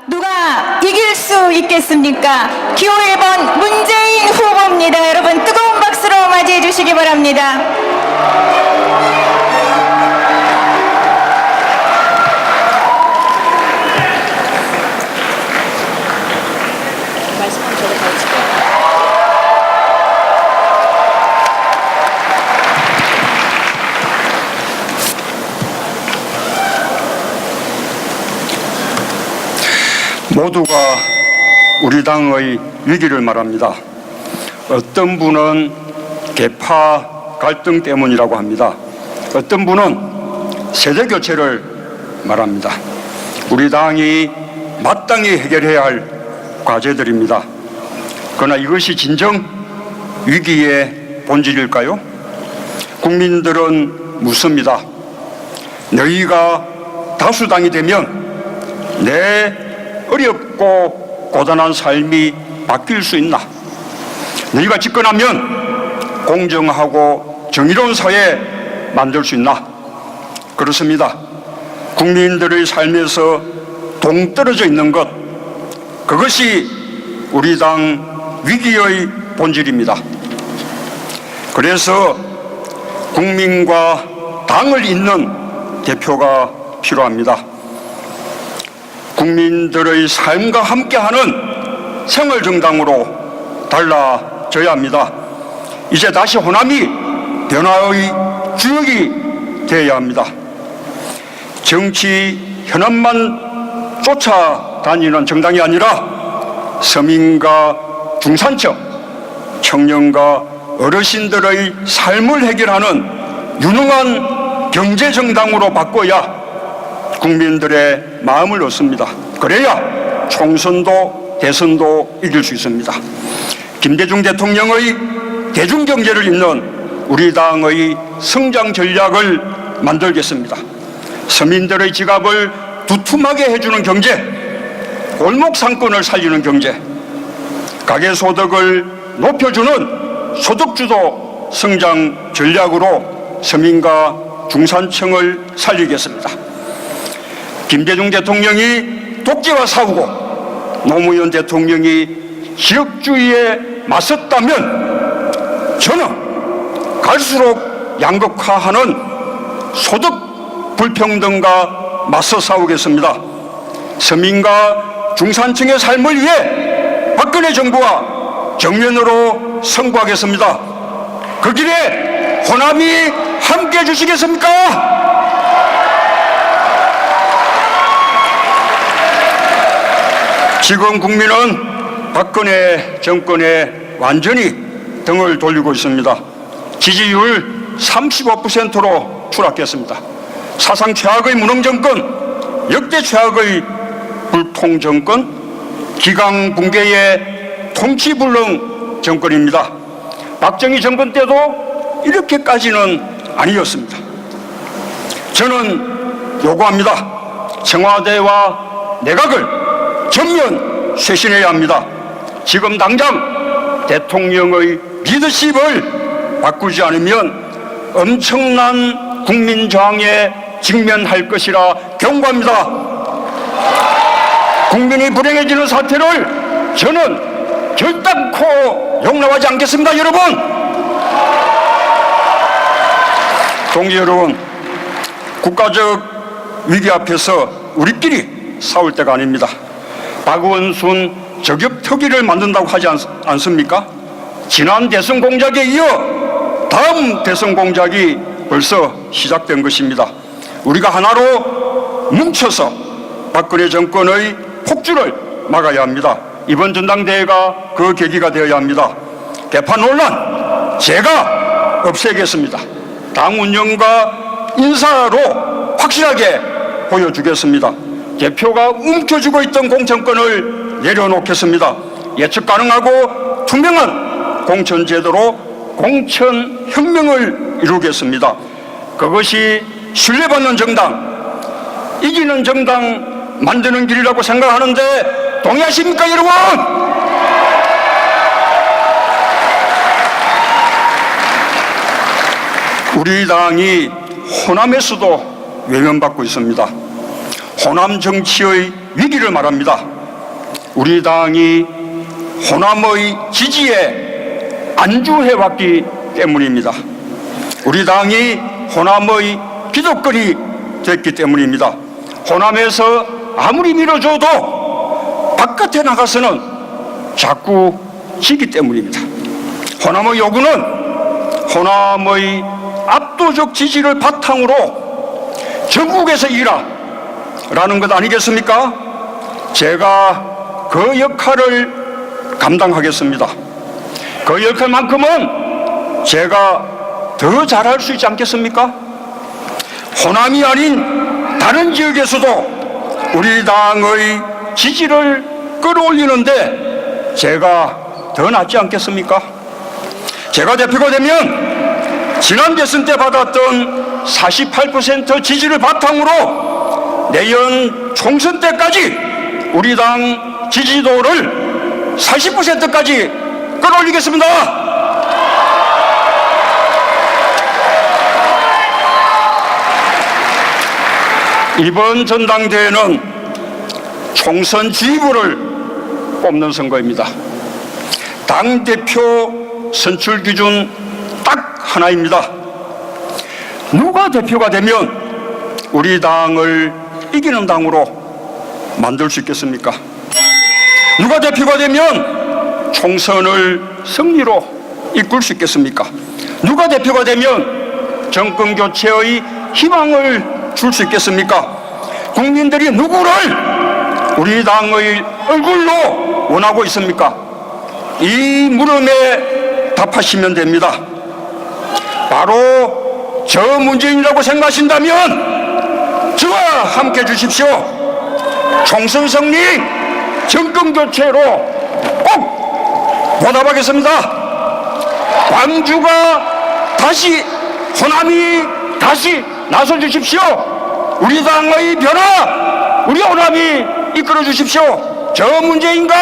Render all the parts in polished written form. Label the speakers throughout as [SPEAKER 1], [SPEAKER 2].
[SPEAKER 1] 누가 이길 수 있겠습니까? 기호 1번 문재인 후보입니다. 여러분 뜨거운 박수로 맞이해 주시기 바랍니다.
[SPEAKER 2] 모두가 우리 당의 위기를 말합니다. 어떤 분은 계파 갈등 때문이라고 합니다. 어떤 분은 세대 교체를 말합니다. 우리 당이 마땅히 해결해야 할 과제들입니다. 그러나 이것이 진정 위기의 본질일까요? 국민들은 묻습니다. 너희가 다수당이 되면 내 어렵고 고단한 삶이 바뀔 수 있나? 너희가 집권하면 공정하고 정의로운 사회 만들 수 있나? 그렇습니다. 국민들의 삶에서 동떨어져 있는 것, 그것이 우리 당 위기의 본질입니다. 그래서 국민과 당을 잇는 대표가 필요합니다. 국민들의 삶과 함께하는 생활정당으로 달라져야 합니다. 이제 다시 호남이 변화의 주역이 되어야 합니다. 정치 현안만 쫓아다니는 정당이 아니라 서민과 중산층, 청년과 어르신들의 삶을 해결하는 유능한 경제정당으로 바꿔야 국민들의 마음을 얻습니다. 그래야 총선도 대선도 이길 수 있습니다. 김대중 대통령의 대중경제를 잇는 우리 당의 성장 전략을 만들겠습니다. 서민들의 지갑을 두툼하게 해주는 경제, 골목 상권을 살리는 경제, 가계소득을 높여주는 소득주도 성장 전략으로 서민과 중산층을 살리겠습니다. 김대중 대통령이 독재와 싸우고 노무현 대통령이 지역주의에 맞섰다면 저는 갈수록 양극화하는 소득 불평등과 맞서 싸우겠습니다. 서민과 중산층의 삶을 위해 박근혜 정부와 정면으로 선거하겠습니다. 그 길에 호남이 함께해 주시겠습니까? 지금 국민은 박근혜 정권에 완전히 등을 돌리고 있습니다. 지지율 35%로 추락했습니다. 사상 최악의 무능정권, 역대 최악의 불통정권, 기강붕괴의 통치불능 정권입니다. 박정희 정권 때도 이렇게까지는 아니었습니다. 저는 요구합니다. 청와대와 내각을 전면 쇄신해야 합니다. 지금 당장 대통령의 리더십을 바꾸지 않으면 엄청난 국민 저항에 직면할 것이라 경고합니다. 국민이 불행해지는 사태를 저는 결단코 용납하지 않겠습니다. 여러분, 동지 여러분, 국가적 위기 앞에서 우리끼리 싸울 때가 아닙니다. 박원순 저격특위를 만든다고 하지 않습니까? 지난 대선 공작에 이어 다음 대선 공작이 벌써 시작된 것입니다. 우리가 하나로 뭉쳐서 박근혜 정권의 폭주를 막아야 합니다. 이번 전당대회가 그 계기가 되어야 합니다. 개파 논란 제가 없애겠습니다. 당 운영과 인사로 확실하게 보여주겠습니다. 대표가 움켜쥐고 있던 공천권을 내려놓겠습니다. 예측 가능하고 투명한 공천제도로 공천혁명을 이루겠습니다. 그것이 신뢰받는 정당, 이기는 정당 만드는 길이라고 생각하는데 동의하십니까, 여러분? 우리 당이 호남에서도 외면받고 있습니다. 호남 정치의 위기를 말합니다. 우리 당이 호남의 지지에 안주해왔기 때문입니다. 우리 당이 호남의 기득권이 됐기 때문입니다. 호남에서 아무리 밀어줘도 바깥에 나가서는 자꾸 지기 때문입니다. 호남의 요구는 호남의 압도적 지지를 바탕으로 전국에서 일하라는 것 아니겠습니까? 제가 그 역할을 감당하겠습니다. 그 역할만큼은 제가 더 잘할 수 있지 않겠습니까? 호남이 아닌 다른 지역에서도 우리 당의 지지를 끌어올리는데 제가 더 낫지 않겠습니까? 제가 대표가 되면 지난 대선 때 받았던 48% 지지를 바탕으로 내년 총선 때까지 우리 당 지지도를 40%까지 끌어올리겠습니다. 이번 전당대회는 총선 지휘부를 뽑는 선거입니다. 당대표 선출 기준 딱 하나입니다. 누가 대표가 되면 우리 당을 이기는 당으로 만들 수 있겠습니까? 누가 대표가 되면 총선을 승리로 이끌 수 있겠습니까? 누가 대표가 되면 정권 교체의 희망을 줄 수 있겠습니까? 국민들이 누구를 우리 당의 얼굴로 원하고 있습니까? 이 물음에 답하시면 됩니다. 바로 저 문재인이라고 생각하신다면 저와 함께 해주십시오. 총선 승리, 정권 교체로 꼭 보답하겠습니다. 광주가 다시, 호남이 다시 나서 주십시오. 우리 당의 변화, 우리 호남이 이끌어 주십시오. 저 문재인과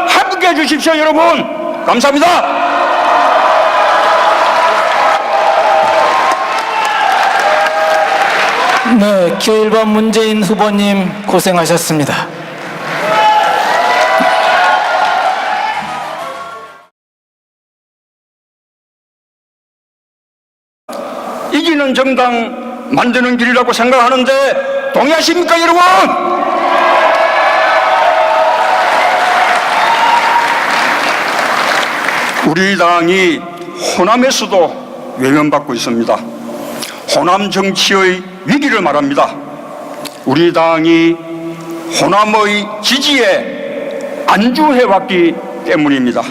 [SPEAKER 2] 함께 해 주십시오. 여러분 감사합니다.
[SPEAKER 3] 네, 기호 1번 문재인 후보님 고생하셨습니다.
[SPEAKER 2] 이기는 정당 만드는 길이라고 생각하는데 동의하십니까 여러분? 우리 당이 호남에서도 외면받고 있습니다. 호남 정치의 위기를 말합니다. 우리 당이 호남의 지지에 안주해왔기 때문입니다.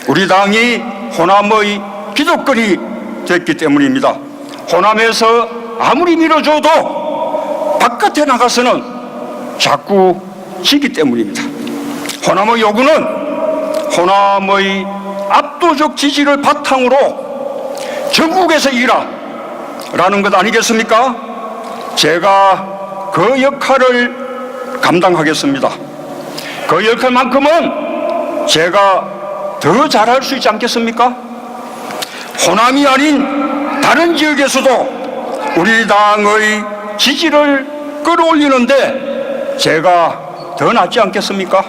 [SPEAKER 2] 우리 당이 호남의 기득권이 됐기 때문입니다. 호남에서 아무리 밀어줘도 바깥에 나가서는 자꾸 지기 때문입니다. 호남의 요구는 호남의 압도적 지지를 바탕으로 전국에서 일하라는 것 아니겠습니까? 제가 그 역할을 감당하겠습니다. 그 역할만큼은 제가 더 잘할 수 있지 않겠습니까? 호남이 아닌 다른 지역에서도 우리 당의 지지를 끌어올리는데 제가 더 낫지 않겠습니까?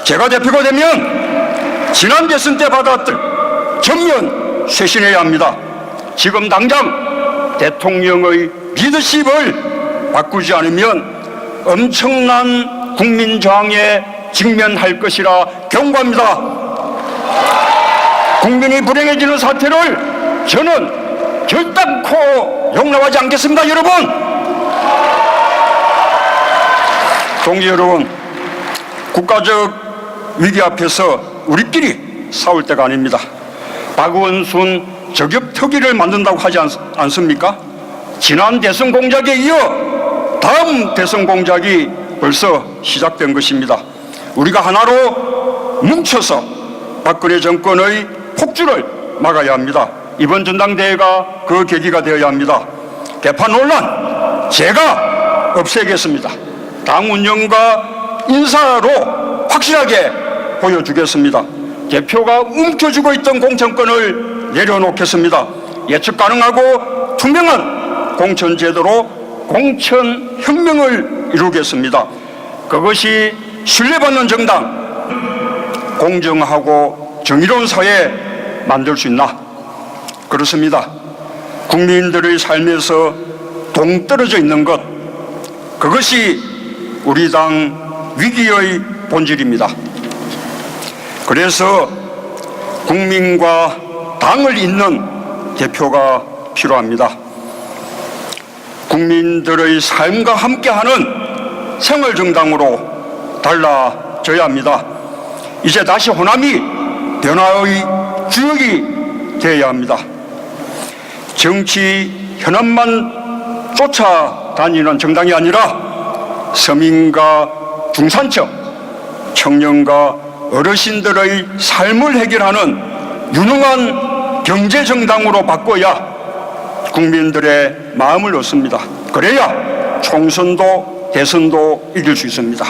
[SPEAKER 2] 제가 대표가 되면 지난 대선 때 받았던 전면 쇄신해야 합니다. 지금 당장 대통령의 리더십을 바꾸지 않으면 엄청난 국민 저항에 직면할 것이라 경고합니다. 국민이 불행해지는 사태를 저는 결단코 용납하지 않겠습니다. 여러분, 동지 여러분, 국가적 위기 앞에서 우리끼리 싸울 때가 아닙니다. 박원순 저격특위를 만든다고 하지 않습니까? 지난 대선 공작에 이어 다음 대선 공작이 벌써 시작된 것입니다. 우리가 하나로 뭉쳐서 박근혜 정권의 폭주를 막아야 합니다. 이번 전당대회가 그 계기가 되어야 합니다. 개판 논란 제가 없애겠습니다. 당 운영과 인사로 확실하게 보여주겠습니다. 대표가 움켜쥐고 있던 공천권을 내려놓겠습니다. 예측 가능하고 투명한 공천제도로 공천혁명을 이루겠습니다. 그것이 신뢰받는 정당, 공정하고 정의로운 사회 만들 수 있나? 그렇습니다. 국민들의 삶에서 동떨어져 있는 것, 그것이 우리 당 위기의 본질입니다. 그래서 국민과 당을 잇는 대표가 필요합니다. 국민들의 삶과 함께하는 생활정당으로 달라져야 합니다. 이제 다시 호남이 변화의 주역이 되어야 합니다. 정치 현안만 쫓아다니는 정당이 아니라 서민과 중산층, 청년과 어르신들의 삶을 해결하는 유능한 경제정당으로 바꿔야 국민들의 마음을 얻습니다. 그래야 총선도 대선도 이길 수 있습니다.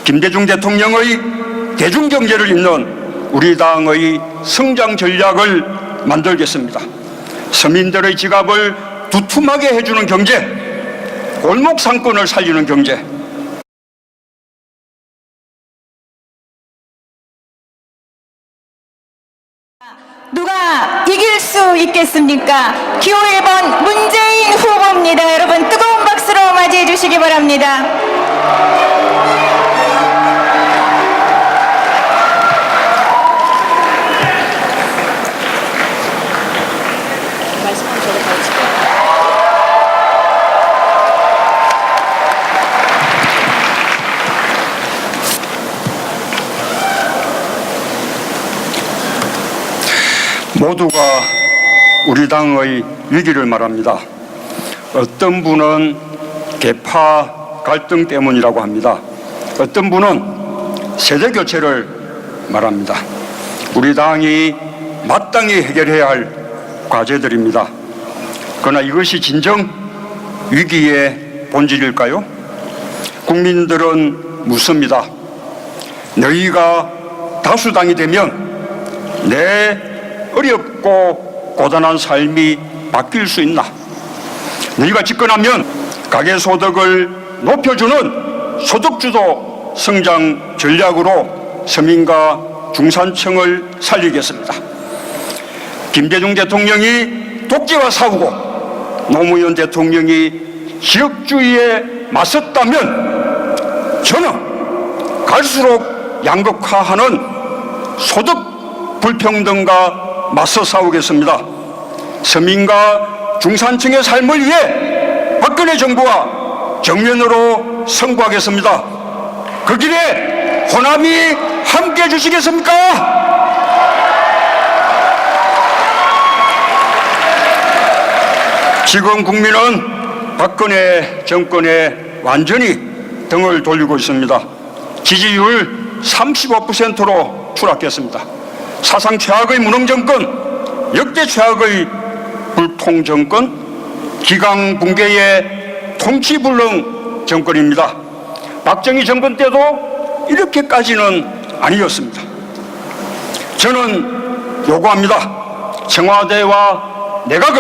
[SPEAKER 2] 김대중 대통령의 대중경제를 잇는 우리 당의 성장 전략을 만들겠습니다. 서민들의 지갑을 두툼하게 해주는 경제, 골목 상권을 살리는 경제,
[SPEAKER 1] 누가 이길 수 있겠습니까? 기호 1번 문재인 후보입니다. 여러분 뜨거운 박수로 맞이해 주시기 바랍니다.
[SPEAKER 2] 모두가 우리 당의 위기를 말합니다. 어떤 분은 계파 갈등 때문이라고 합니다. 어떤 분은 세대 교체를 말합니다. 우리 당이 마땅히 해결해야 할 과제들입니다. 그러나 이것이 진정 위기의 본질일까요? 국민들은 묻습니다. 너희가 다수당이 되면 내 어렵고 고단한 삶이 바뀔 수 있나? 너희가 집권하면 가계소득을 높여주는 소득주도 성장 전략으로 서민과 중산층을 살리겠습니다. 김대중 대통령이 독재와 싸우고 노무현 대통령이 지역주의에 맞섰다면 저는 갈수록 양극화하는 소득 불평등과 맞서 싸우겠습니다. 서민과 중산층의 삶을 위해 박근혜 정부와 정면으로 승부하겠습니다. 그 길에 호남이 함께해 주시겠습니까? 지금 국민은 박근혜 정권에 완전히 등을 돌리고 있습니다. 지지율 35%로 추락했습니다. 사상 최악의 무능정권, 역대 최악의 불통정권, 기강붕괴의 통치불능 정권입니다. 박정희 정권 때도 이렇게까지는 아니었습니다. 저는 요구합니다. 청와대와 내각을